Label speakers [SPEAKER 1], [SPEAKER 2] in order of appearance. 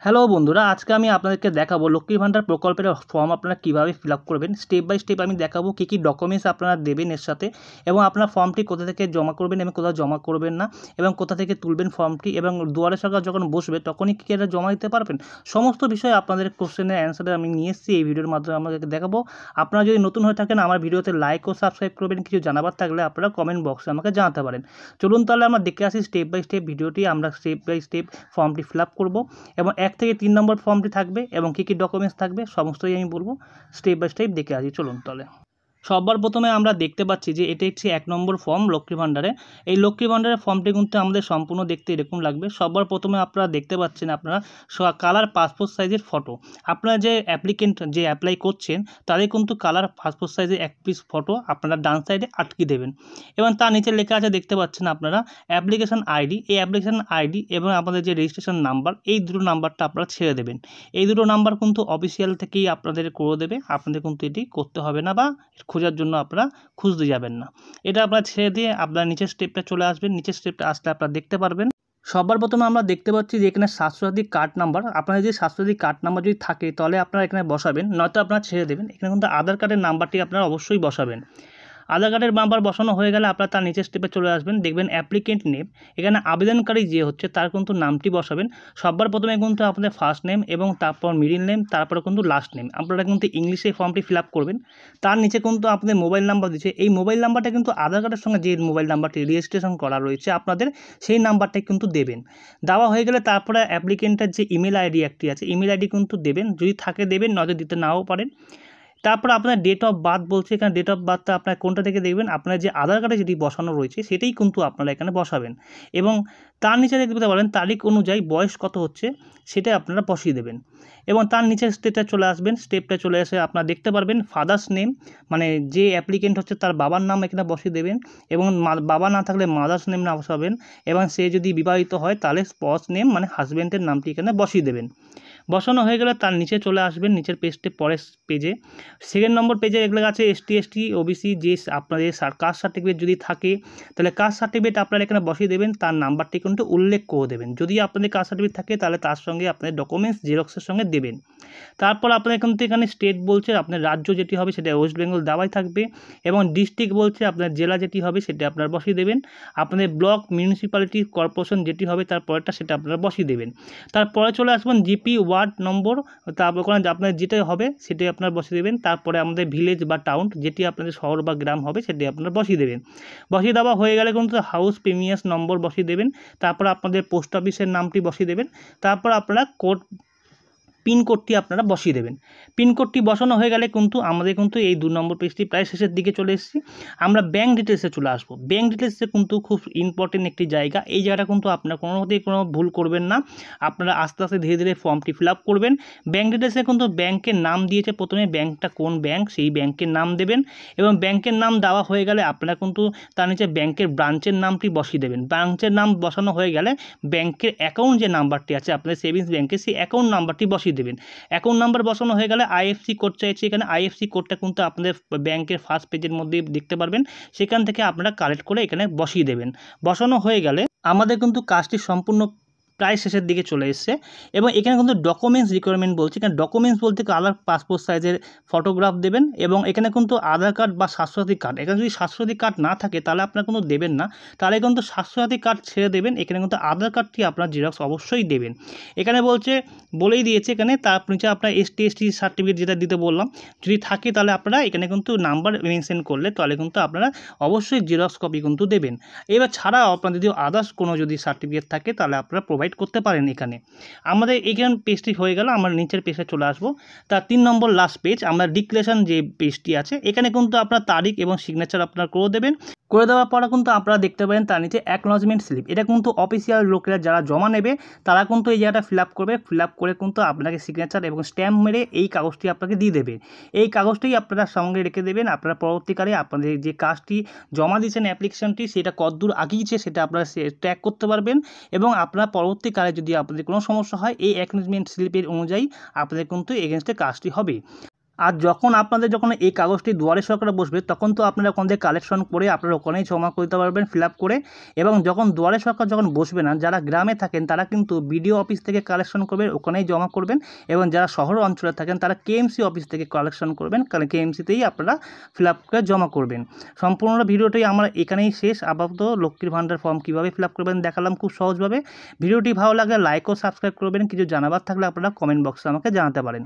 [SPEAKER 1] Hello বন্ধুরা, আজকে আমি আপনাদেরকে দেখাবো লক্ষ্মীর ভান্ডার প্রকল্পের ফর্ম আপনারা কীভাবে ফিল আপ করবেন। স্টেপ বাই স্টেপ আমি দেখাবো কী কী ডকুমেন্টস আপনারা দেবেন এর সাথে, এবং আপনার ফর্মটি কোথা থেকে জমা করবেন এবং কোথাও জমা করবেন না, এবং কোথা থেকে তুলবেন ফর্মটি, এবং দুয়ারে সরকার যখন বসবে তখনই কী এটা জমা দিতে পারবেন। সমস্ত বিষয়ে আপনাদের কোশ্চেনের অ্যান্সারে আমি নিয়ে এসেছি এই ভিডিওর মাধ্যমে আপনাদেরকে দেখাবো। আপনারা যদি নতুন হয়ে থাকেন আমার ভিডিওতে লাইক ও সাবস্ক্রাইব করবেন। কিছু জানাবার থাকলে আপনারা কমেন্ট বক্সে আমাকে জানাতে পারেন। চলুন তাহলে আমরা দেখে আসি স্টেপ বাই স্টেপ ভিডিওটি। আমরা স্টেপ বাই স্টেপ ফর্মটি ফিল আপ করবো এবং 1 থেকে 3 নম্বর ফর্মটি থাকবে এবং কী কী ডকুমেন্টস থাকবে সমস্তই আমি বলবো। স্টেপ বাই স্টেপ দেখে আসি, চলুন তাহলে। সবার প্রথমে আমরা দেখতে পাচ্ছি যে এটি হচ্ছে 1 নম্বর ফর্ম লক্ষ্মী ভাণ্ডারে। এই লক্ষ্মী ভাণ্ডারের ফর্মটি কিন্তু আমাদের সম্পূর্ণ দেখতে এরকম লাগবে। সবার প্রথমে আপনারা দেখতে পাচ্ছেন আপনারা কালার পাসপোর্ট সাইজের ফটো। আপনারা যে অ্যাপ্লিকেন্ট যে অ্যাপ্লাই করছেন তাদের কিন্তু কালার পাসপোর্ট সাইজের এক পিস ফটো আপনারা ডান সাইডে আটকে দেবেন, এবং তার নিচে লেখা আছে দেখতে পাচ্ছেন আপনারা অ্যাপ্লিকেশন আইডি। এই অ্যাপ্লিকেশন আইডি এবং আপনাদের যে রেজিস্ট্রেশন নাম্বার, এই দুটো নাম্বারটা আপনারা ছেড়ে দেবেন। এই দুটো নাম্বার কিন্তু অফিসিয়াল থেকেই আপনাদের করে দেবে, আপনাদের কিন্তু এটি করতে হবে না বা খোঁজার জন্য আপনারা খুঁজতে যাবেন না। এটা আপনারা ছেড়ে দিয়ে আপনারা নিচের স্টেপটা চলে আসবেন। নিচের স্টেপটা আসলে আপনারা দেখতে পারবেন সবার প্রথমে আমরা দেখতে পাচ্ছি যে এখানে স্বাস্থ্যসাথী কার্ড নাম্বার। আপনাদের যদি স্বাস্থ্যসাথী কার্ড নাম্বার যদি থাকে তাহলে আপনারা এখানে বসাবেন, নয়তো আপনারা ছেড়ে দেবেন। এখানে কিন্তু আধার কার্ডের নাম্বারটি আপনারা অবশ্যই বসাবেন। আধার কার্ডের নাম্বার বসানো হয়ে গেলে আপনারা তার নিচের স্টেপে চলে আসবেন, দেখবেন অ্যাপ্লিকেন্ট নেম। এখানে আবেদনকারী যে হচ্ছে তার কিন্তু নামটি বসাবেন। সবার প্রথমে কিন্তু আপনাদের ফার্স্ট নেম এবং তারপর মিডিল নেম, তারপরে কিন্তু লাস্ট নেম। আপনারা কিন্তু ইংলিশে ফর্মটি ফিল আপ করবেন। তার নিচে কিন্তু আপনাদের মোবাইল নাম্বার দিচ্ছে। এই মোবাইল নাম্বারটা কিন্তু আধার কার্ডের সঙ্গে যে মোবাইল নাম্বারটি রেজিস্ট্রেশন করা রয়েছে আপনাদের, সেই নাম্বারটাই কিন্তু দেবেন। দেওয়া হয়ে গেলে তারপরে অ্যাপ্লিকেন্টের যে ইমেল আইডি একটি আছে, ইমেল আইডি কিন্তু দেবেন। যদি থাকে দেবেন, নয়তো দিতে নাও পারেন। তারপর আপনার ডেট অফ বার্থ বলছে, এখানে ডেট অফ বার্থটা আপনার কোনটা থেকে দেখবেন, আপনার যে আধার কার্ডে যেটি বসানো রয়েছে সেটাই কিন্তু আপনারা এখানে বসাবেন, এবং তার নিচে দেখতে পারেন তারিখ অনুযায়ী বয়স কত হচ্ছে সেটা আপনারা বসিয়ে দেবেন। এবং তার নিচের স্টেপটা চলে আসবেন। স্টেপটা চলে এসে আপনারা দেখতে পারবেন ফাদার্স নেম, মানে যে অ্যাপ্লিকেন্ট হচ্ছে তার বাবার নাম এখানে বসিয়ে দেবেন, এবং বাবা না থাকলে মাদার্স নেম না বসাবেন, এবং সে যদি বিবাহিত হয় তাহলে স্পস নেম মানে হাজব্যান্ডের নামটি এখানে বসিয়ে দেবেন। বসানো হয়ে গেলে তার নিচে চলে আসবেন, নিচের পরের পেজে 2nd নম্বর পেজে এগুলো আছে এসটি ওবিসি। যে আপনাদের কাস্ট সার্টিফিকেট যদি থাকে তাহলে কাস্ট সার্টিফিকেট আপনারা এখানে বসিয়ে দেবেন, তার নাম্বারটি কিন্তু উল্লেখ করে দেবেন। যদি আপনাদের কাস্ট সার্টিফিকেট থাকে তাহলে তার সঙ্গে আপনাদের ডকুমেন্টস জেরক্সের সঙ্গে দেবেন। তারপর আপনাদের কিন্তু এখানে স্টেট বলছে, আপনার রাজ্য যেটি হবে সেটা ওয়েস্ট বেঙ্গল দেওয়াই থাকবে, এবং ডিস্ট্রিক্ট বলছে আপনার জেলা যেটি হবে সেটা আপনারা বসিয়ে দেবেন। আপনাদের ব্লক, মিউনিসিপ্যালিটি, কর্পোরেশন যেটি হবে তারপরেরটা সেটা আপনারা বসিয়ে দেবেন। তারপরে চলে আসবেন জিপি ওয়ার্ড নম্বর, তারপর ওখানে আপনার যেটা হবে সেটাই আপনারা বসিয়ে দেবেন। তারপরে আমাদের ভিলেজ বা টাউন যেটি আপনাদের শহর বা গ্রাম হবে সেটি আপনারা বসিয়ে দেবেন। বসিয়ে দেওয়া হয়ে গেলে কিন্তু হাউস প্রিমিয়াস নম্বর বসিয়ে দেবেন। তারপর আপনাদের পোস্ট অফিসের নামটি বসিয়ে দেবেন। তারপর আপনারা পিনকোডটি আপনারা বসিয়ে দেবেন। পিনকোডটি বসানো হয়ে গেলে কিন্তু আমাদের কিন্তু এই 2 নম্বর পেজটি প্রায় শেষের দিকে চলে এসেছি। আমরা ব্যাঙ্ক ডিটেলসে চলে আসবো। ব্যাঙ্ক ডিটেলসে কিন্তু খুব ইম্পর্টেন্ট একটি জায়গা। এই জায়গাটা কিন্তু আপনারা কোনোমতেই কোনো ভুল করবেন না। আপনারা আস্তে আস্তে ধীরে ধীরে ফর্মটি ফিল আপ করবেন। ব্যাঙ্ক ডিটেলসে কিন্তু ব্যাঙ্কের নাম দিয়েছে, প্রথমে ব্যাঙ্কটা কোন ব্যাঙ্ক সেই ব্যাঙ্কের নাম দেবেন, এবং ব্যাঙ্কের নাম দেওয়া হয়ে গেলে আপনারা কিন্তু তার নিচে ব্যাঙ্কের ব্রাঞ্চের নামটি বসিয়ে দেবেন। ব্রাঞ্চের নাম বসানো হয়ে গেলে ব্যাঙ্কের অ্যাকাউন্ট যে নাম্বারটি আছে আপনাদের সেভিংস ব্যাঙ্কের, সেই অ্যাকাউন্ট নাম্বারটি বসিয়ে দেবেন। অ্যাকাউন্ট নাম্বার বসানো হয়ে গেলে আইএফসি কোড চাইছে, এখানে আইএফসি কোডটা কিন্তু আপনাদের ব্যাংকের ফার্স্ট পেজের মধ্যে দেখতে পারবেন, সেখান থেকে আপনারা কালেক্ট করে এখানে বসিয়ে দেবেন। বসানো হয়ে গেলে আমাদের কিন্তু কাজটি সম্পূর্ণ প্রায় শেষের দিকে চলে এসছে, এবং এখানে কিন্তু ডকুমেন্টস রিকোয়ারমেন্ট বলছে। এখানে ডকুমেন্টস বলতে কালার পাসপোর্ট সাইজের ফটোগ্রাফ দেবেন, এবং এখানে কিন্তু আধার কার্ড বা স্বাস্থ্যসাথী কার্ড। এখানে যদি স্বাস্থ্যসাথী কার্ড না থাকে তাহলে আপনারা কিন্তু দেবেন না, তাহলে কিন্তু স্বাস্থ্যসাথী কার্ড ছেড়ে দেবেন। এখানে কিন্তু আধার কার্ডটি আপনার জেরক্স অবশ্যই দেবেন। এখানে বলেই দিয়েছে এখানে, তার নিচে আপনার এসটি সার্টিফিকেট যেটা দিতে বললাম যদি থাকে তাহলে আপনারা এখানে কিন্তু নাম্বার মেনশন করলে তাহলে কিন্তু আপনারা অবশ্যই জেরক্স কপি কিন্তু দেবেন। এবার ছাড়াও আপনার যদি আদার্স কোনো যদি সার্টিফিকেট থাকে তাহলে আপনারা প্রোভাইড করতে পারেন। এখানে আমাদের এখানে পেজটি হয়ে গেল, আমরা নিচের পেজে চলে আসবো। তার 3 নম্বর লাস্ট পেজ, আমরা ডিক্লারেশন যে পেজটি আছে এখানে কিন্তু আপনার তারিখ এবং সিগনেচার আপনারা করে দেবেন। করে দেওয়ার পরে কিন্তু আপনারা দেখতে পাবেন তার নিচে অ্যাকনলেজমেন্ট স্লিপ। এটা কিন্তু অফিসিয়াল লোকেরা যারা জমা নেবে তারা কিন্তু এই জায়গাটা ফিল আপ করবে। ফিল আপ করে কিন্তু আপনাকে সিগনেচার এবং স্ট্যাম্প মেরে এই কাগজটি আপনাকে দিয়ে দেবে। এই কাগজটি আপনারা সঙ্গে রেখে দেবেন। আপনারা পরবর্তীকালে আপনাদের যে কাজটি জমা দিয়েছেন অ্যাপ্লিকেশনটি সেটা কতদূর আগিয়েছে সেটা আপনারা ট্র্যাক করতে পারবেন, এবং আপনারা পরবর্তীকালে যদি আপনাদের কোনো সমস্যা হয় এই অ্যাকনলেজমেন্ট স্লিপের অনুযায়ী আপনাদের কিন্তু এগেনস্টে কাজটি হবে। আর যখন আপনাদের এই কাগজটি দুয়ারে সরকারে বসবে তখন তো আপনারা ওখান থেকে কালেকশন করে আপনারা ওখানেই জমা করতে পারবেন ফিল আপ করে। এবং যখন দুয়ারে সরকার বসবে না, যারা গ্রামে থাকেন তারা কিন্তু বিডিও অফিস থেকে কালেকশন করবেন, ওখানেই জমা করবেন। এবং যারা শহর অঞ্চলে থাকেন তারা কেএমসি অফিস থেকে কালেকশন করবেন, কারণ কেএমসিতেই আপনারা ফিল আপ করে জমা করবেন। সম্পূর্ণ ভিডিওটি আমরা এখানেই শেষ। আপাতত লক্ষ্মীর ভাণ্ডার ফর্ম কীভাবে ফিল আপ করবেন দেখালাম খুব সহজভাবে। ভিডিওটি ভালো লাগলে লাইক ও সাবস্ক্রাইব করবেন। কিছু জানাবার থাকলে আপনারা কমেন্ট বক্সে আমাকে জানাতে পারেন।